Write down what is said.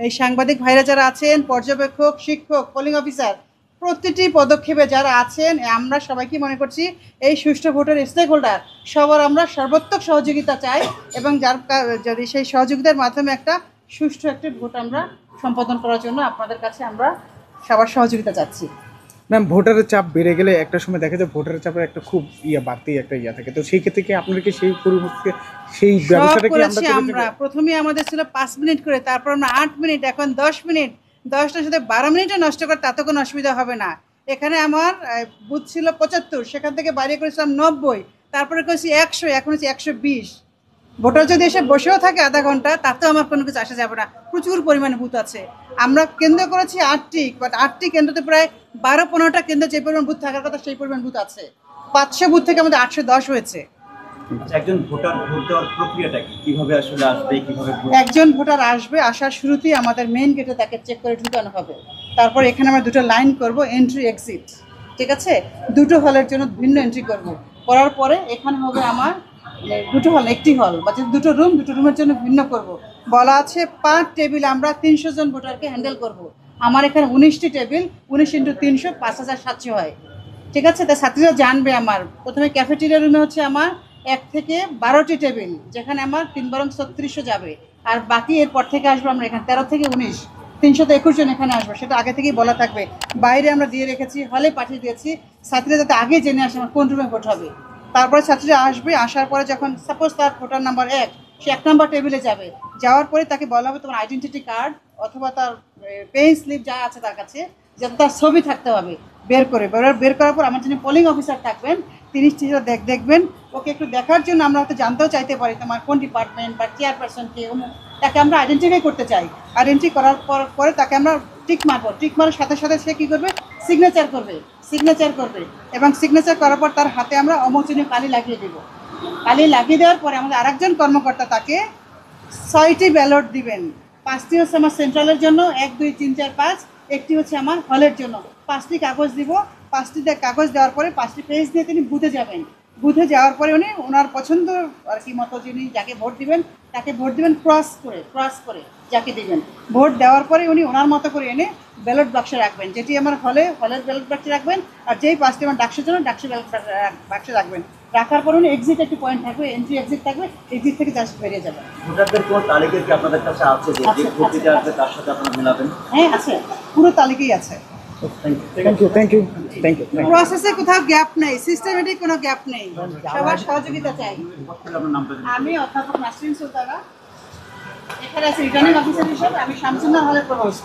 এই সাংবাদিক ভাইরা যারা আছেন, পর্যবেক্ষক, শিক্ষক, পোলিং অফিসার, প্রতিটি পদক্ষেপে যারা আছেন, আমরা সবাইকে মনে করছি এই সুষ্ঠু ভোটের স্টেক হোল্ডার সবার আমরা সর্বাত্মক সহযোগিতা চাই এবং যদি সেই সহযোগিতার মাধ্যমে একটা সুষ্ঠু একটি ভোট আমরা সম্পাদন করার জন্য আপনাদের কাছে আমরা সবার সহযোগিতা চাচ্ছি। ম্যাম, ভোটারের চাপ বেড়ে গেলে একটা সময় দেখা যায় ভোটারের চাপের একটা খুব বাড়তি একটা থাকে, তো সেই ক্ষেত্রে কি আপনারা কি সেই পরিবর্তে সেই ব্যবস্থাটা কি আমরা প্রথমে আমাদের ছিল 5 মিনিট করে, তারপর আমরা 8 মিনিট, এখন 10 মিনিট, 10টার সাথে 12 মিনিটও নষ্ট করে তাতে কোনো অসুবিধা হবে না। এখানে আমার বুথ ছিল 75, সেখান থেকে বাইরে করেছিলাম 90, তারপরে করেছি 100, এখন হচ্ছে 120। ভোটার যদি এসে বসেও থাকে আধা ঘন্টা তাতেও আমার কোনো কিছু আসা যাবে না, প্রচুর পরিমাণে বুথ আছে। আমরা কেন্দ্র করেছি 8টি, বাট 8টি কেন্দ্রতে প্রায় 12-15টা কেন্দ্র যে পরিমাণ বুথ থাকার কথা সেই পরিমাণ বুথ আছে। 500 বুথ থেকে আমাদের 810 হয়েছে। একজন ভোটার ভোট দেওয়ার প্রক্রিয়াটা কি, কিভাবে আসলে আসবে, কিভাবে একজন ভোটার আসবে, আসার শুরুতেই আমাদের মেইন গেটে তাকে চেক করে ঢুকানো হবে। তারপর এখানে আমরা দুটো লাইন করব, এন্ট্রি এক্সিট, ঠিক আছে? দুটো হলের জন্য ভিন্ন এন্ট্রি করব। করার পরে এখানে হবে আমার দুটো হল, একটি হল বা দুটো রুম, দুটো রুমের জন্য ভিন্ন করব। বলা আছে 5 টেবিল আমরা 300 জন ভোটারকে হ্যান্ডেল করব। আমার এখানে 19টি টেবিল, 19 × 300 5700 হয়, ঠিক আছে? তাই ছাত্রীরা জানবে আমার প্রথমে ক্যাফেটেরিয়া রুমে হচ্ছে আমার 1 থেকে 12টি টেবিল, যেখানে আমার 3×3600 যাবে। আর বাকি এরপর থেকে আসবো আমরা এখানে 13 থেকে 19, 321 জন এখানে আসবো, সেটা আগে থেকেই বলা থাকবে। বাইরে আমরা দিয়ে রেখেছি, হলে পাঠিয়ে দিয়েছি, ছাত্রীরা যাতে আগে জেনে আসে আমার কোন রুমে ভোট হবে। তারপরে ছাত্রীরা আসবে, আসার পরে যখন সাপোজ তার ভোটার নাম্বার 1, সে 1 নম্বর টেবিলে যাবে। যাওয়ার পরে তাকে বলা হবে তোমার আইডেন্টিটি কার্ড অথবা তার পেইং স্লিপ যা আছে তার কাছে, যাতে তার ছবি থাকতে হবে, বের করার পর আমার যিনি পোলিং অফিসার থাকবেন তিনি দেখবেন। ওকে একটু দেখার জন্য আমরা হয়তো জানতেও চাইতে পারি তোমার কোন ডিপার্টমেন্ট বা চেয়ারপারসন কে, তাকে আমরা আইডেন্টিফাই করতে চাই। আইডেন্টিফাই করার পরে তাকে আমরা টিক মারবো। টিক মারার সাথে সাথে সে কী করবে, সিগনেচার করবে এবং সিগনেচার করার পর তার হাতে আমরা অমোচনীয় কালি লাগিয়ে দেব। কালি লাগিয়ে দেওয়ার পরে আমাদের আরেকজন কর্মকর্তা তাকে 6টি ব্যালট দিবেন। 5টি হচ্ছে আমার সেন্ট্রালের জন্য, 1, 2, 3, 4, 5, একটি হচ্ছে আমার হলের জন্য। 5টি কাগজ দিব। 5টি কাগজ দেওয়ার পরে 5টি পেজ দিয়ে তিনি বুথে যাবেন। বুথে যাওয়ার পরে উনি ওনার পছন্দ আর কি মতো যিনি যাকে ভোট দিবেন তাকে ভোট দিবেন, ক্রস করে যাকে দিবেন। ভোট দেওয়ার পরে উনি ওনার মতো করে এনে ব্যালট বাক্সে রাখবেন, যেটি আমার হলের ব্যালট বাক্সে রাখবেন। আর যেই 5টি আমার ডাকসের জন্য ডাকসে ব্যালট বাক্সে রাখবেন। রাখার পর উনি এক্সিট একটি পয়েন্ট থাকবে, এন্ট্রি এক্সিট থাকবে, এক্সিট থেকে জাস্ট বেরিয়ে যাবেন। ভোটারদের কোন তালিকা কি আপনাদের কাছে আছে যে ভোট দিতে আসবে তার সাথে আপনারা মিলাবেন? হ্যাঁ আছে, পুরো তালিকাই আছে। Thank you. প্রসেসে কোথাও গ্যাপ নেই, সিস্টেমেটিক কোনো গ্যাপ নেই, সবার সহযোগিতা চাই। আমি অধ্যাপক নাসরিন সুলতানা, এখানে আছি রিটার্নিং অফিসার হিসেবে। আমি শামসুন্নাহর হলের প্রভোস্ট।